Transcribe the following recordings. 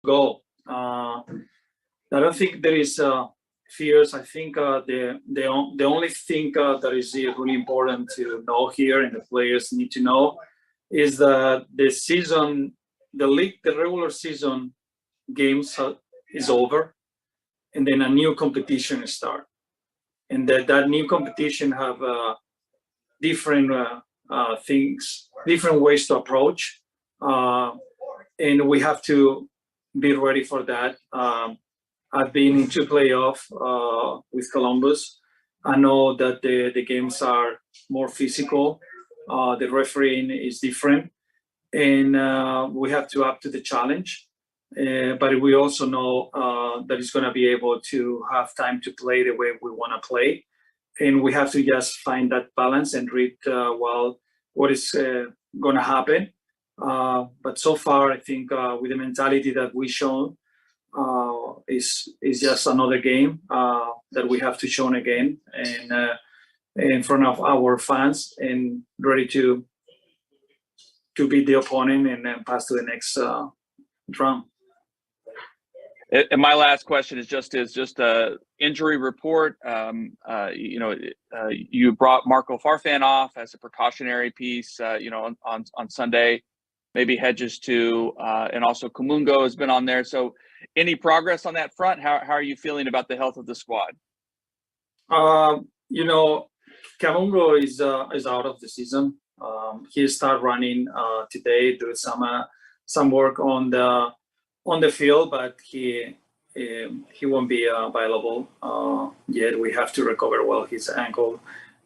go. I don't think there is fears. I think the only thing that is really important to know here, and the players need to know, is that the regular season games is over, and then a new competition start, and that new competition have different things, different ways to approach, and we have to be ready for that. I've been into playoff with Columbus. I know that the games are more physical. The refereeing is different, and we have to up to the challenge. But we also know that it's going to be able to have time to play the way we want to play, and we have to just find that balance and read what is going to happen. But so far, I think with the mentality that we shown, is just another game that we have to show again, and in front of our fans, and ready to beat the opponent and then pass to the next round. And my last question is just a injury report. You brought Marco Farfan off as a precautionary piece, on Sunday. Maybe Hedges too, and also Kumungo has been on there. So, any progress on that front? How are you feeling about the health of the squad? Kumungo is out of the season. He started running today, doing some work on the field, but he won't be available yet. We have to recover well his ankle,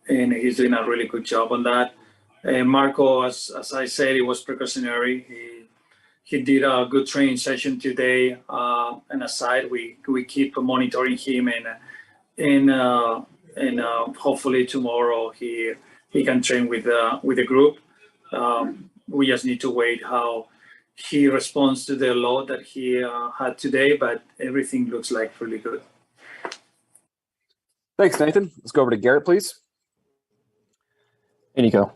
and he's doing a really good job on that. And Marco, as I said, it was precautionary. He did a good training session today. And aside, we keep monitoring him, and hopefully tomorrow he can train with the group. We just need to wait how he responds to the load that he had today, but everything looks like really good. Thanks, Nathan. Let's go over to Garrett, please. Hey, Nico.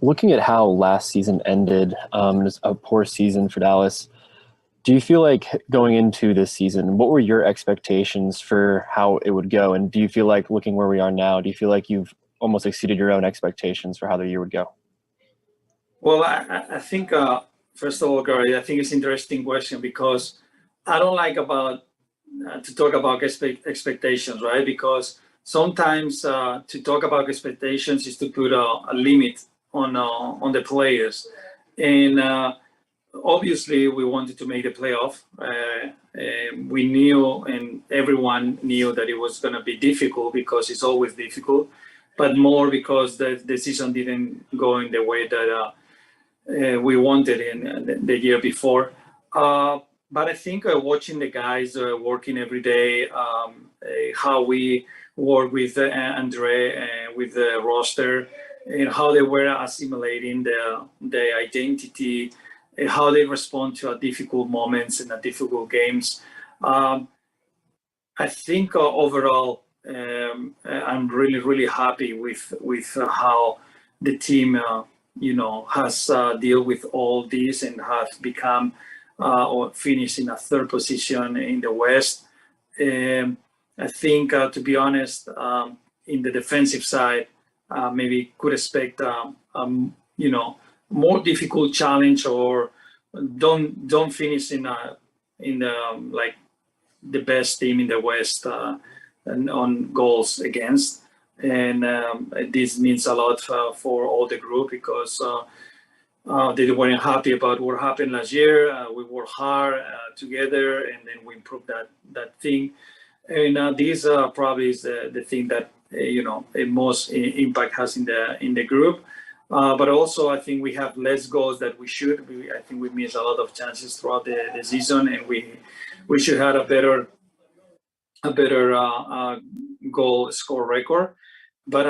Looking at how last season ended, it was a poor season for Dallas. Do you feel like going into this season, what were your expectations for how it would go? And do you feel like, looking where we are now, do you feel like you've almost exceeded your own expectations for how the year would go? Well, I think, first of all, Gary, I think it's an interesting question, because I don't like to talk about expectations, right? Because sometimes to talk about expectations is to put a limit on the players, and obviously we wanted to make the playoff. We knew, and everyone knew, that it was going to be difficult, because it's always difficult, but more because the season didn't go in the way that we wanted in the year before. But I think watching the guys working every day, how we work with Andre, with the roster, and how they were assimilating the identity, and how they respond to difficult moments and difficult games. I think overall, I'm really, really happy with how the team, has dealt with all this and have become or finished in a third position in the West. I think, to be honest, in the defensive side, maybe could expect, more difficult challenge, or don't finish in the the best team in the West and on goals against. And this means a lot for all the group, because they weren't happy about what happened last year. We worked hard together, and then we improved that thing. And this probably is the thing that most impact has in the group. But also, I think we have less goals than we should. I think we missed a lot of chances throughout the season, and we should have a better goal score record. But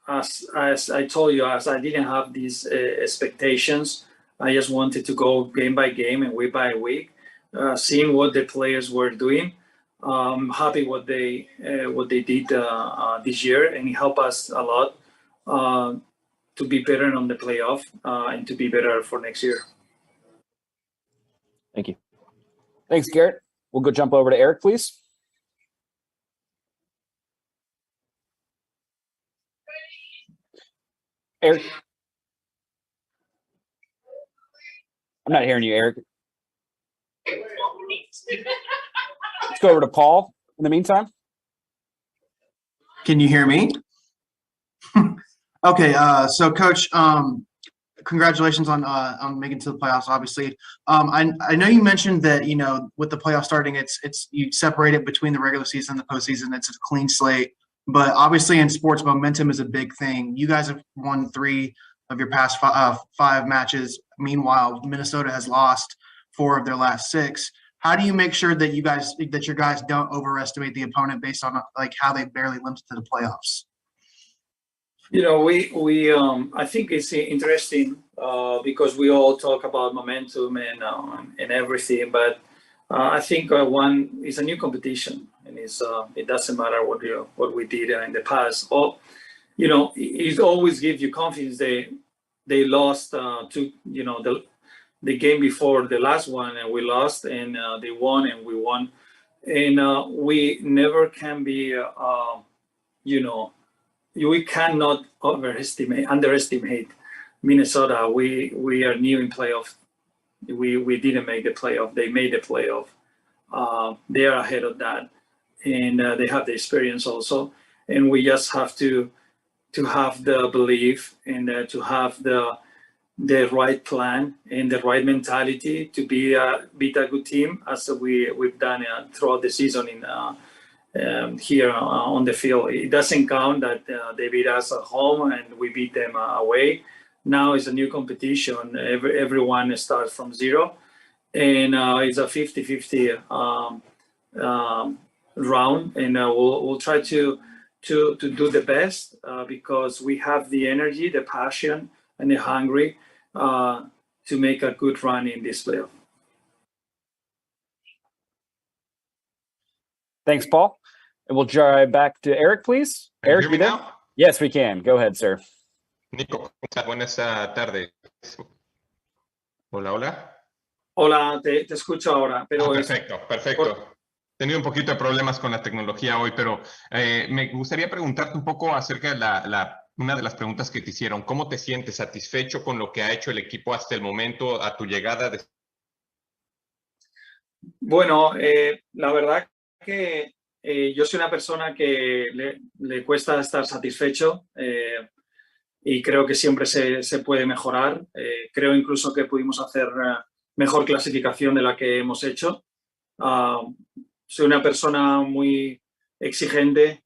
as I told you, as I didn't have these expectations, I just wanted to go game by game and week by week, seeing what the players were doing. I'm happy what they did this year, and it helped us a lot to be better on the playoff and to be better for next year. Thank you. Thanks, Garrett. We'll go jump over to Eric, please. Eric. I'm not hearing you, Eric. Let's go over to Paul in the meantime. Can you hear me? Okay, so Coach, congratulations on making it to the playoffs. Obviously, I know you mentioned that with the playoffs starting, it's you separate it between the regular season and the postseason. It's a clean slate, but obviously in sports, momentum is a big thing. You guys have won 3 of your past 5 matches. Meanwhile, Minnesota has lost 4 of their last 6. How do you make sure that your guys don't overestimate the opponent based on like how they barely limped to the playoffs? I think it's interesting because we all talk about momentum and everything, but I think one is a new competition, and it doesn't matter what we did in the past. It always gives you confidence. They lost the game before the last one, and we lost, and they won, and we won, and we never can be we cannot underestimate Minnesota. We are new in playoff. We didn't make the playoff. They made the playoff. They are ahead of that, and they have the experience also. And we just have to have the belief and to have the right plan and the right mentality to beat a good team, as we've done throughout the season here on the field. It doesn't count that they beat us at home and we beat them away. Now it's a new competition. Everyone starts from zero, and it's a 50-50 round, and we'll try to do the best because we have the energy, the passion, and the hungry to make a good run in this playoff. Thanks, Paul. And we'll drive back to Eric, please. Can Eric, you hear me now? Yes, we can. Go ahead, sir. Nico, buenas tardes. Hola, hola. Hola, te escucho ahora. Pero Perfecto. He tenido un poquito de problemas con la tecnología hoy, pero me gustaría preguntarte un poco acerca de una de las preguntas que te hicieron. ¿Cómo te sientes? ¿Satisfecho con lo que ha hecho el equipo hasta el momento, a tu llegada? Bueno, la verdad que yo soy una persona que le cuesta estar satisfecho y creo que siempre se puede mejorar. Creo incluso que pudimos hacer mejor clasificación de la que hemos hecho. Soy una persona muy exigente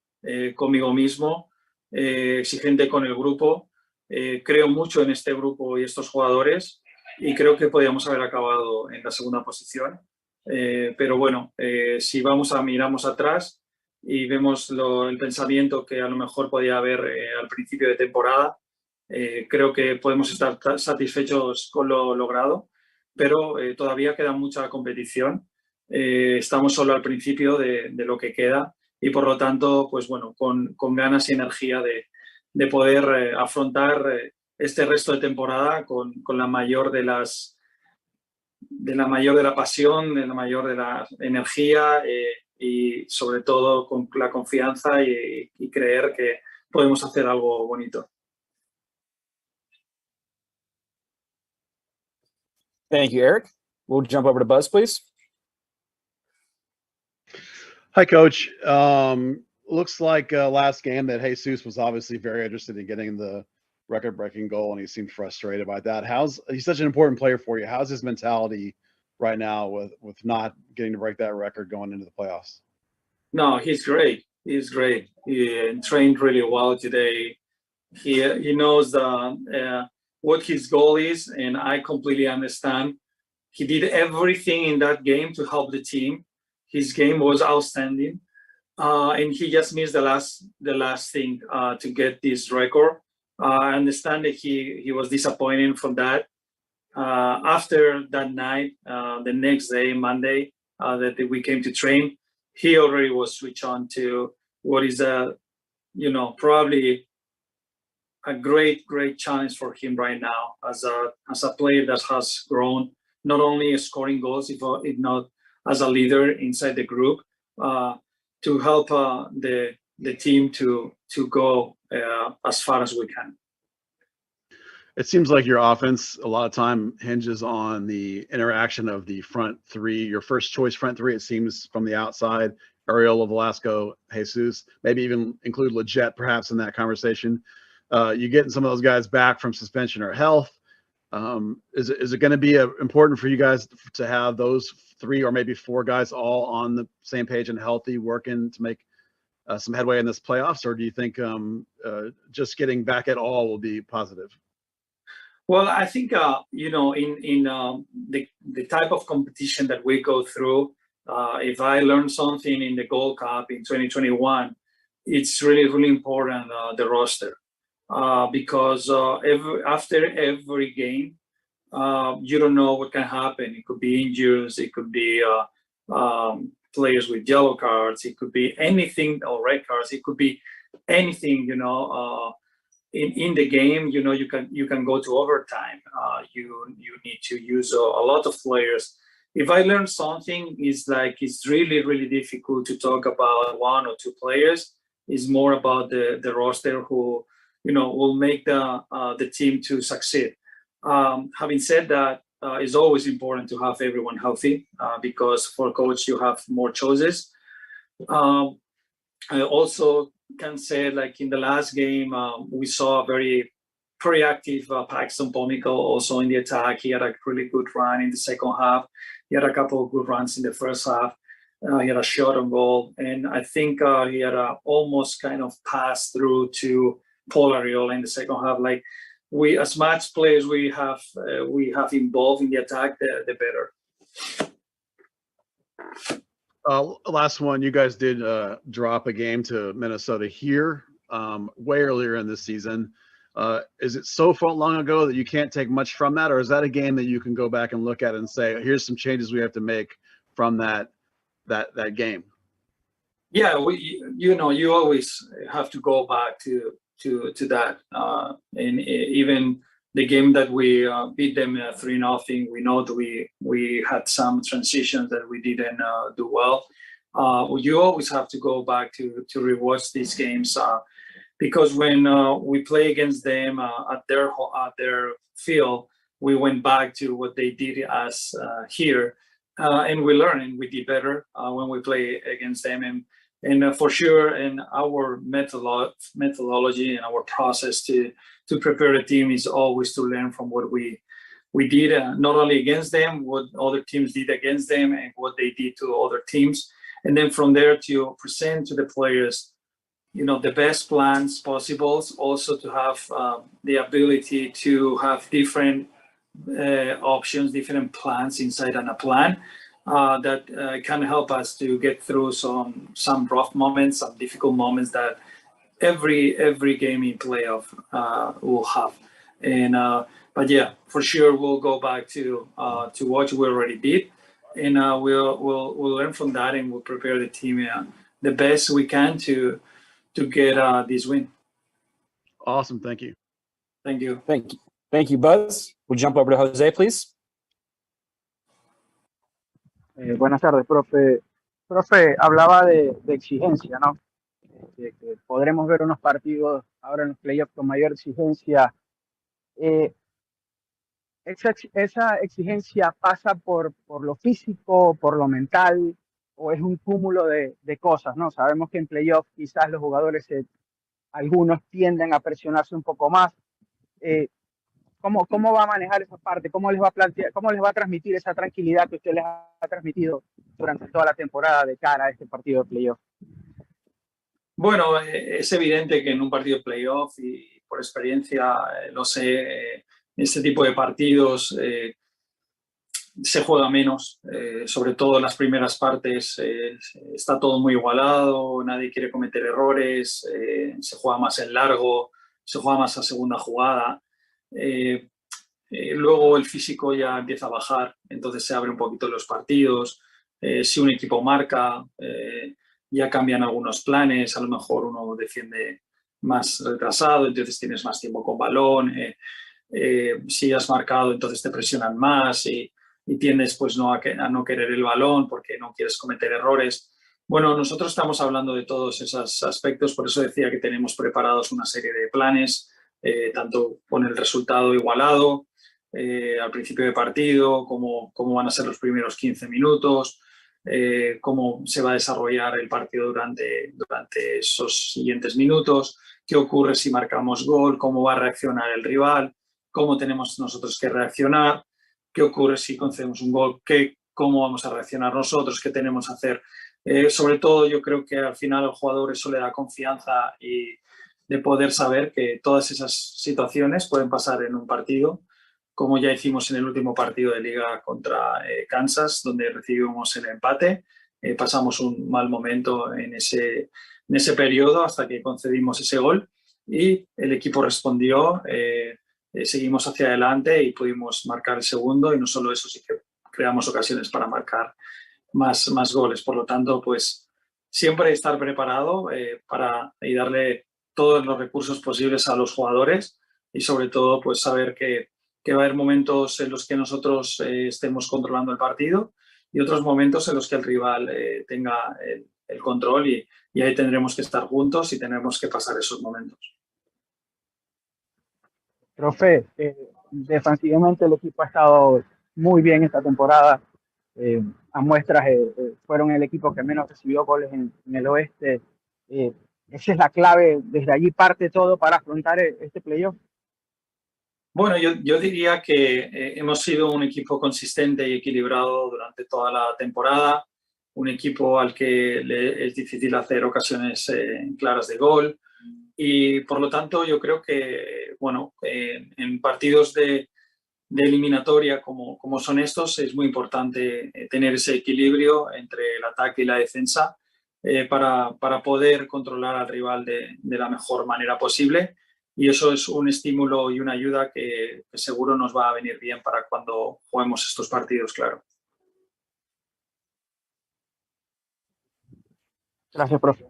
conmigo mismo, exigente con el grupo. Creo mucho en este grupo y estos jugadores y creo que podíamos haber acabado en la segunda posición. Pero bueno, si miramos atrás y vemos el pensamiento que a lo mejor podía haber al principio de temporada, creo que podemos estar satisfechos con lo logrado, pero todavía queda mucha competición. Estamos solo al principio de lo que queda y por lo tanto, pues bueno, con ganas y energía de poder afrontar este resto de temporada con la mayor de la pasión, de la mayor de la energía y sobre todo con la confianza y creer que podemos hacer algo bonito. Thank you, Eric. We'll jump over to Buzz, please. Hi, Coach. Looks like last game that Jesus was obviously very interested in getting the record-breaking goal, and he seemed frustrated by that. He's such an important player for you. How's his mentality right now with not getting to break that record going into the playoffs? No, he's great. He's great. He trained really well today. He knows what his goal is, and I completely understand. He did everything in that game to help the team. His game was outstanding, and he just missed the last thing to get this record. I understand that he was disappointed from that. After that night, the next day, Monday, that we came to train, he already was switched on to what is probably a great challenge for him right now as a player that has grown, not only scoring goals, if not as a leader inside the group to help the team to go as far as we can. It seems like your offense a lot of time hinges on the interaction of the front three, your first choice front three, it seems, from the outside, Ariola, Velasco, Jesus, maybe even include Leggett perhaps in that conversation. You getting some of those guys back from suspension or health. Is it going to be important for you guys to have those 3 or maybe 4 guys all on the same page and healthy, working to make some headway in this playoffs? Or do you think just getting back at all will be positive? Well, I think, you know, in the type of competition that we go through, if I learned something in the Gold Cup in 2021, it's really, really important, the roster. Because after every game, you don't know what can happen. It could be injuries, it could be players with yellow cards, it could be anything, or red cards, it could be anything, you know. In the game, you know, you can go to overtime. You need to use a lot of players. If I learn something, it's really, really difficult to talk about 1 or 2 players. It's more about the roster who, you know, will make the team to succeed. Having said that, it's always important to have everyone healthy because for coach you have more choices. I also can say, like in the last game, we saw a very active Paxton Pomykal also in the attack. He had a really good run in the second half. He had a couple of good runs in the first half. He had a shot on goal, and I think he had a almost kind of pass through to Paul Ariola in the second half. Like as much players we have involved in the attack, the better. Last one, you guys did drop a game to Minnesota here way earlier in this season. Is it so far long ago that you can't take much from that, or is that a game that you can go back and look at and say, here's some changes we have to make from that game? Yeah, you know, you always have to go back to that, and even the game that we beat them 3-0, we know that we had some transitions that we didn't do well. You always have to go back to rewatch these games because when we play against them at their field, we went back to what they did as here, and we learned and we did better when we play against them. And for sure, in our methodology and our process to prepare the team is always to learn from what we did, not only against them, what other teams did against them and what they did to other teams. And then from there to present to the players, you know, the best plans possible, also to have the ability to have different options, different plans inside on a plan. That can help us to get through some rough moments, some difficult moments that every game in playoff will have. And but yeah, for sure we'll go back to what we already did, and we'll learn from that, and we'll prepare the team the best we can to get this win. Awesome, thank you. Thank you. Thank you, Buzz. We'll jump over to Jose, please. Buenas tardes, profe. Profe, hablaba de exigencia, ¿no? De que podremos ver unos partidos ahora en los playoffs con mayor exigencia. ¿Esa exigencia pasa por lo físico, por lo mental, o es un cúmulo de cosas, ¿no? Sabemos que en playoffs quizás los jugadores, algunos tienden a presionarse un poco más. ¿Cómo va a manejar esa parte? ¿Cómo les va a plantear, cómo les va a transmitir esa tranquilidad que usted les ha transmitido durante toda la temporada de cara a este partido de playoff? Bueno, es evidente que en un partido de playoff, y por experiencia lo sé, este tipo de partidos se juega menos, sobre todo en las primeras partes está todo muy igualado, nadie quiere cometer errores, se juega más en largo, se juega más a segunda jugada. Luego el físico ya empieza a bajar, entonces se abren un poquito los partidos. Si un equipo marca, ya cambian algunos planes, a lo mejor uno defiende más retrasado, entonces tienes más tiempo con balón. Si has marcado, entonces te presionan más. Y y tiendes pues a no querer el balón porque no quieres cometer errores. Bueno, nosotros estamos hablando de todos esos aspectos, por eso decía que tenemos preparados una serie de planes, tanto con el resultado igualado al principio de partido, cómo van a ser los primeros 15 minutos, cómo se va a desarrollar el partido durante esos siguientes minutos, qué ocurre si marcamos gol, cómo va a reaccionar el rival, cómo tenemos nosotros que reaccionar, qué ocurre si concedemos un gol, cómo vamos a reaccionar nosotros, qué tenemos que hacer. Sobre todo yo creo que al final al jugador eso le da confianza y de poder saber que todas esas situaciones pueden pasar en un partido, como ya hicimos en el último partido de liga contra Kansas, donde recibimos el empate. Pasamos un mal momento en ese periodo hasta que concedimos ese gol y el equipo respondió, seguimos hacia adelante y pudimos marcar el segundo, y no solo eso, sí que creamos ocasiones para marcar más goles. Por lo tanto, pues siempre estar preparado y darle todos los recursos posibles a los jugadores, y sobre todo pues saber que va a haber momentos en los que nosotros estemos controlando el partido y otros momentos en los que el rival tenga el control, y ahí tendremos que estar juntos y tendremos que pasar esos momentos. Profe, defensivamente el equipo ha estado muy bien esta temporada. A muestras, fueron el equipo que menos recibió goles en el oeste. Esa es la clave, desde allí parte todo para afrontar este playoff. Bueno, yo diría que hemos sido un equipo consistente y equilibrado durante toda la temporada, un equipo al que es difícil hacer ocasiones claras de gol, y por lo tanto yo creo que bueno, en partidos de eliminatoria como son estos es muy importante tener ese equilibrio entre el ataque y la defensa para poder controlar al rival de la mejor manera posible. Y eso es un estímulo y una ayuda que seguro nos va a venir bien para cuando juguemos estos partidos, claro. Gracias, profe.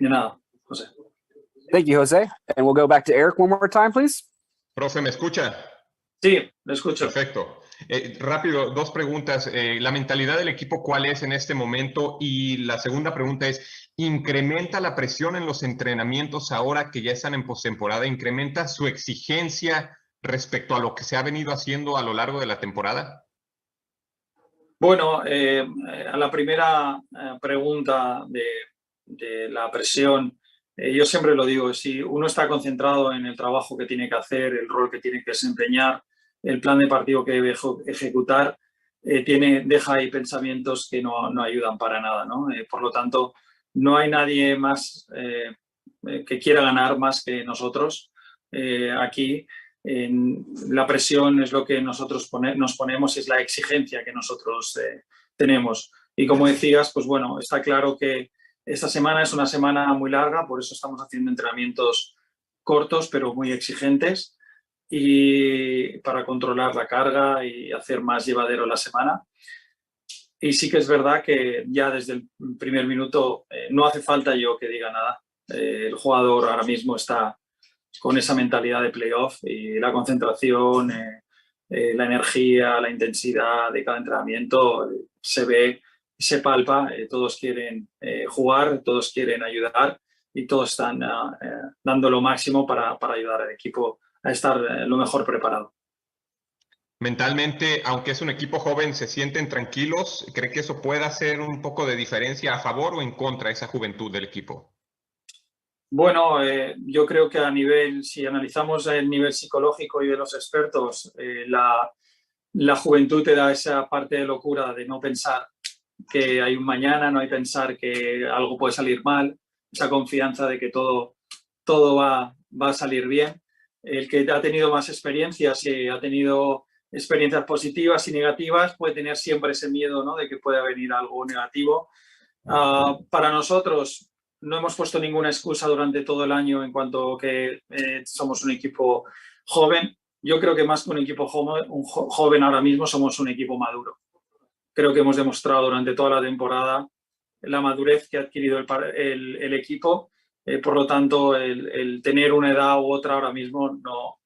De nada, José. Thank you, Jose. And we'll go back to Eric one more time, please. Profe, ¿me escucha? Sí, lo escucho. Perfecto. Rápido, dos preguntas. La mentalidad del equipo, ¿cuál es en este momento? Y la segunda pregunta es, ¿incrementa la presión en los entrenamientos ahora que ya están en postemporada? ¿Incrementa su exigencia respecto a lo que se ha venido haciendo a lo largo de la temporada? Bueno, a la primera pregunta de la presión, yo siempre lo digo, si uno está concentrado en el trabajo que tiene que hacer, el rol que tiene que desempeñar, el plan de partido que debe ejecutar, deja ahí pensamientos que no ayudan para nada, ¿no? Por lo tanto, no hay nadie más que quiera ganar más que nosotros aquí. La presión es lo que nosotros nos ponemos, es la exigencia que nosotros tenemos. Y como decías, pues bueno, está claro que esta semana es una semana muy larga, por eso estamos haciendo entrenamientos cortos pero muy exigentes, y para controlar la carga y hacer más llevadero la semana. Y sí que es verdad que ya desde el primer minuto no hace falta yo que diga nada. El jugador ahora mismo está con esa mentalidad de playoff, y la concentración, la energía, la intensidad de cada entrenamiento se ve, se palpa. Todos quieren jugar, todos quieren ayudar, y todos están dando lo máximo para ayudar al equipo a estar lo mejor preparado. Mentalmente, aunque es un equipo joven, ¿se sienten tranquilos? ¿Cree que eso pueda hacer un poco de diferencia a favor o en contra de esa juventud del equipo? Bueno, yo creo que si analizamos el nivel psicológico y de los expertos, la juventud te da esa parte de locura de no pensar que hay un mañana, no hay pensar que algo puede salir mal, esa confianza de que todo va a salir bien. El que ha tenido más experiencias y ha tenido experiencias positivas y negativas puede tener siempre ese miedo, ¿no?, de que pueda venir algo negativo. Para nosotros no hemos puesto ninguna excusa durante todo el año en cuanto que somos un equipo joven. Yo creo que más que un equipo joven ahora mismo somos un equipo maduro. Creo que hemos demostrado durante toda la temporada la madurez que ha adquirido el equipo. Por lo tanto, el tener una edad u otra ahora mismo no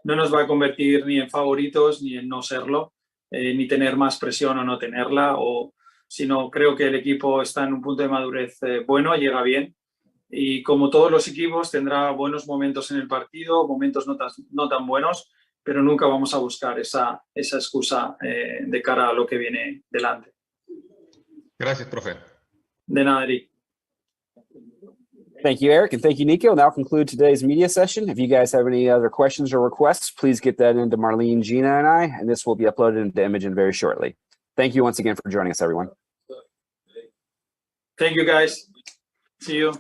nos va a convertir ni en favoritos ni en no serlo. ni tener más presión o no tenerla, sino creo que el equipo está en un punto de madurez bueno, llega bien. Y como todos los equipos, tendrá buenos momentos en el partido, momentos no tan buenos, pero nunca vamos a buscar esa excusa de cara a lo que viene delante. Gracias, profe. De nada, Eric. Thank you, Eric, and thank you, Nico. That'll conclude today's media session. If you guys have any other questions or requests, please get that into Marlene, Gina, and I, and this will be uploaded into Imogen very shortly. Thank you once again for joining us, everyone. Thank you, guys. See you.